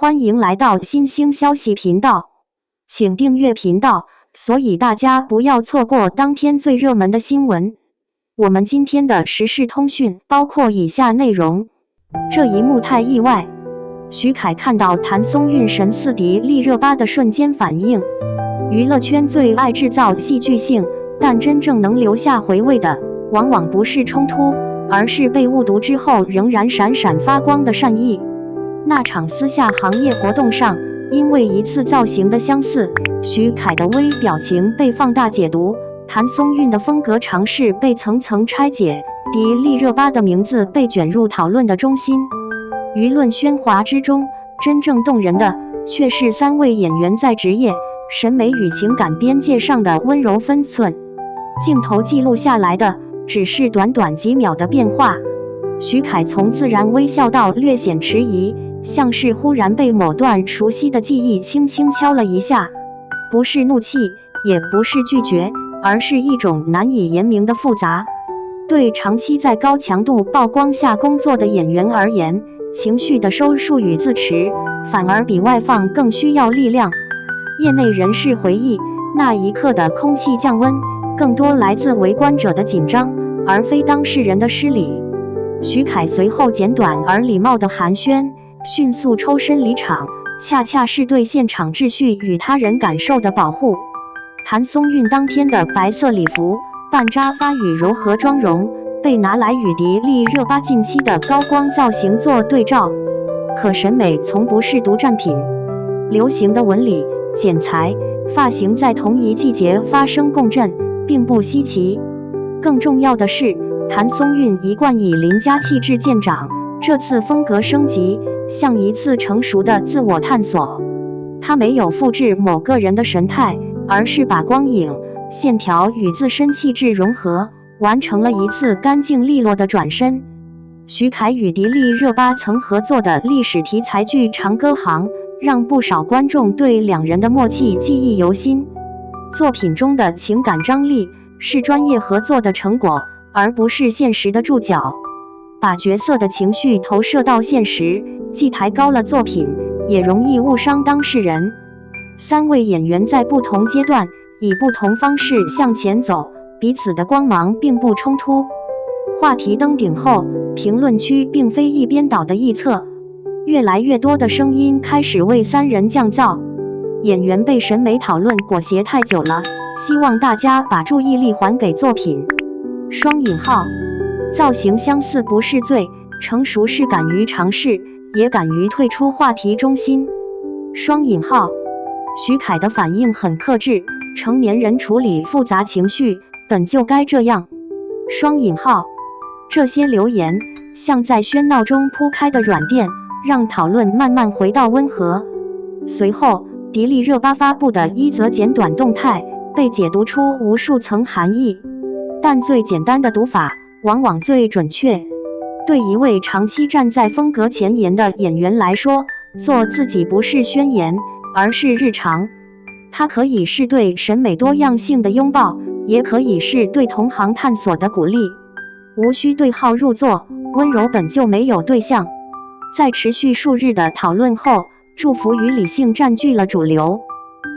歡迎來到新興消息頻道，請訂閱頻道，所以大家不要錯過當天最熱門的新聞。我們今天的時事通訊包括以下內容：這一幕太意外，徐凱看到譚松韻神似迪麗熱巴的瞬間反應。娛樂圈最愛製造戲劇性，但真正能留下回味的，往往不是衝突，而是被誤讀之後仍然閃閃發光的善意。那場私下行業活動上，因為一次造型的相似，徐凱的微表情被放大解讀，譚松韻的風格嘗試被層層拆解，迪麗熱巴的名字被捲入討論的中心。輿論喧嘩之中，真正動人的卻是三位演員在職業、審美與情感邊界上的溫柔分寸。鏡頭記錄下來的只是短短幾秒的變化，徐凱從自然微笑到略顯遲疑，像是忽然被某段熟悉的記憶輕輕敲了一下，不是怒氣，也不是拒絕，而是一種難以言明的複雜。對長期在高強度曝光下工作的演員而言，情緒的收束與自持，反而比外放更需要力量。業內人士回憶，那一刻的空氣降溫，更多來自圍觀者的緊張，而非當事人的失禮。徐凱隨後簡短而禮貌的寒暄，迅速抽身離場，恰恰是對現場秩序與他人感受的保護。譚松韻當天的白色禮服、半扎發與柔和妝容，被拿來與迪麗熱巴近期的高光造型做對照。可審美從不是獨佔品，流行的紋理、剪裁、髮型在同一季節發生共振，並不稀奇。更重要的是，譚松韻一貫以鄰家氣質見長，這次風格升級，像一次成熟的自我探索。他沒有複製某個人的神態，而是把光影、線條與自身氣質融合，完成了一次乾淨利落的轉身。徐凱與迪麗熱巴曾合作的歷史題材劇《長歌行》，讓不少觀眾對兩人的默契記憶猶新。作品中的情感張力是專業合作的成果，而不是現實的注腳。把角色的情緒投射到現實，既抬高了作品，也容易誤傷當事人。三位演員在不同階段以不同方式向前走，彼此的光芒並不衝突。話題登頂後，評論區並非一邊倒的臆測，越來越多的聲音開始為三人降噪。演員被審美討論裹挾太久了，希望大家把注意力還給作品。雙引號，造型相似不是罪，成熟是敢於嘗試，也敢於退出話題中心。雙引號，徐凱的反應很克制，成年人處理複雜情緒本就該這樣。雙引號，這些留言像在喧鬧中鋪開的軟墊，讓討論慢慢回到溫和。隨後，迪麗熱巴發布的一則簡短動態被解讀出無數層含義，但最簡單的讀法往往最準確。對一位長期站在風格前沿的演員來說，做自己不是宣言，而是日常。它可以是對審美多樣性的擁抱，也可以是對同行探索的鼓勵。無需對號入座，溫柔本就沒有對象。在持續數日的討論後，祝福與理性佔據了主流。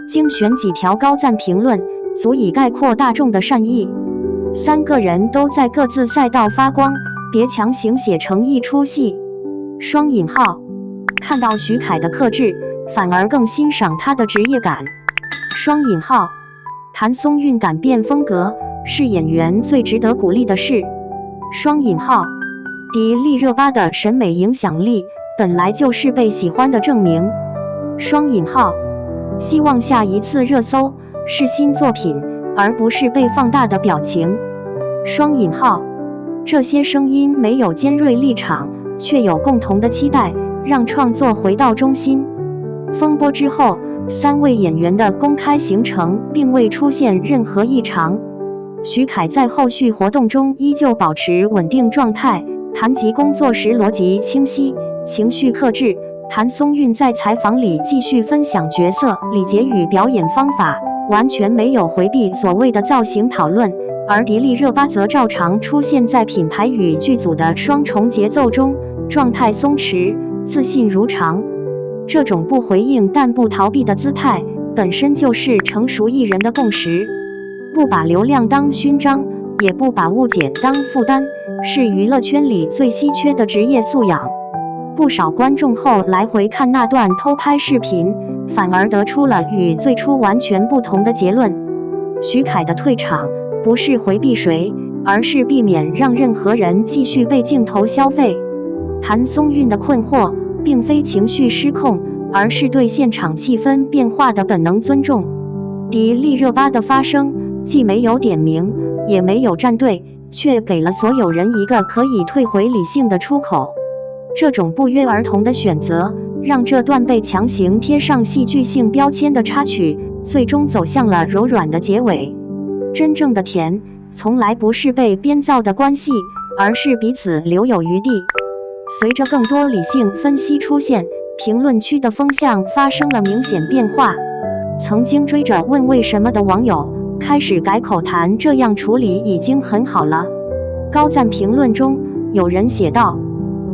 精選幾條高讚評論，足以概括大眾的善意。三個人都在各自賽道發光，別強行寫成一出戲。雙引號，看到徐凱的克制，反而更欣賞他的職業感。雙引號，譚松韻改變風格，是演員最值得鼓勵的事。雙引號，迪麗熱巴的審美影響力本來就是被喜歡的證明。雙引號，希望下一次熱搜是新作品，而不是被放大的表情。雙引號，這些聲音沒有尖銳立場，卻有共同的期待，讓創作回到中心。風波之後，三位演員的公開行程並未出現任何異常。徐凱在後續活動中依舊保持穩定狀態，談及工作時邏輯清晰，情緒克制。譚松韻在採訪裡繼續分享角色禮節與表演方法，完全沒有回避所謂的造型討論。而迪麗熱巴則照常出現在品牌與劇組的雙重節奏中，狀態鬆弛，自信如常。這種不回應但不逃避的姿態，本身就是成熟藝人的共識。不把流量當勳章，也不把誤解當負擔，是娛樂圈裡最稀缺的職業素養。不少觀眾後來回看那段偷拍視頻，反而得出了與最初完全不同的結論。許凱的退場不是回避誰，而是避免讓任何人繼續被鏡頭消費。譚松韻的困惑並非情緒失控，而是對現場氣氛變化的本能尊重。迪麗熱巴的發聲既沒有點名，也沒有站隊，卻給了所有人一個可以退回理性的出口。這種不約而同的選擇，讓這段被強行貼上戲劇性標籤的插曲，最終走向了柔軟的結尾。真正的甜，從來不是被編造的關係，而是彼此留有餘地。隨着更多理性分析出現，評論區的風向發生了明顯變化。曾經追着問為什麼的網友，開始改口談這樣處理已經很好了。高讚評論中，有人寫道：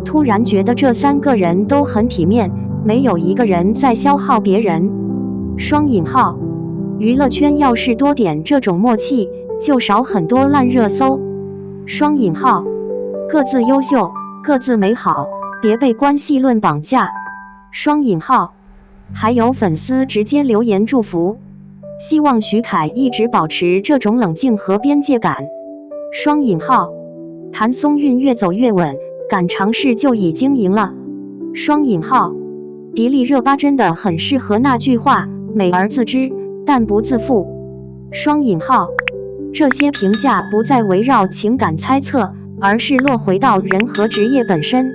突然覺得這3個人都很體面，沒有一個人在消耗別人。雙引號，娛樂圈要是多點這種默契，就少很多爛熱搜。雙引號，各自優秀，各自美好，別被關係論綁架。雙引號，還有粉絲直接留言祝福，希望許凱一直保持這種冷靜和邊界感。雙引號，譚松韻越走越穩，敢嘗試就已經贏了。雙引號，迪麗熱巴真的很適合那句話，美而自知，但不自負。雙引號，這些評價不再圍繞情感猜測，而是落回到人和職業本身。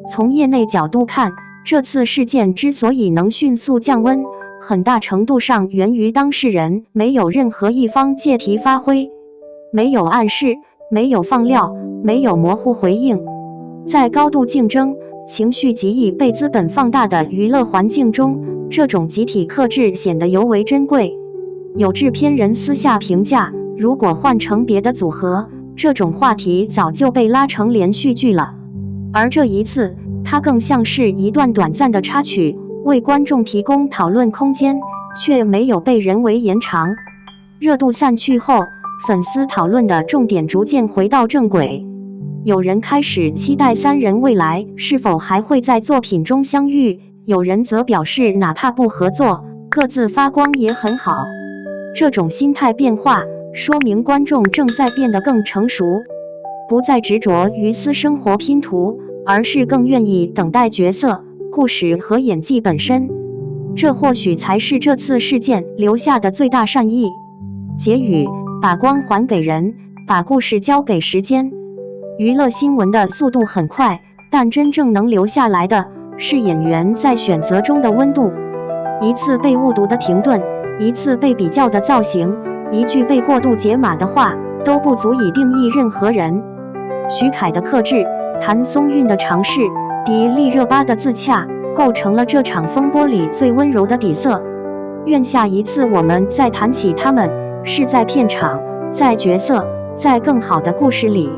從業內角度看，這次事件之所以能迅速降溫，很大程度上源於當事人沒有任何一方借題發揮，沒有暗示，沒有放料，沒有模糊回應。在高度競爭、情緒極易被資本放大的娛樂環境中，這種集體克制顯得尤為珍貴。有制片人私下評價，如果換成別的組合，這種話題早就被拉成連續劇了。而這一次，它更像是一段短暫的插曲，為觀眾提供討論空間，卻沒有被人為延長。熱度散去後，粉絲討論的重點逐漸回到正軌。有人開始期待3人未來是否還會在作品中相遇，有人則表示哪怕不合作，各自發光也很好。這種心態變化，說明觀眾正在變得更成熟，不再執着於私生活拼圖，而是更願意等待角色、故事和演技本身。這或許才是這次事件留下的最大善意。結語：把光還給人，把故事交給時間。娛樂新聞的速度很快，但真正能留下來的是演員在選擇中的溫度。一次被誤讀的停頓，一次被比較的造型，一句被過度解碼的話，都不足以定義任何人。許凱的克制，譚松韻的嘗試，迪麗熱巴的自洽，構成了這場風波裡最溫柔的底色。願下一次我們再談起他們，是在片場，在角色，在更好的故事裡。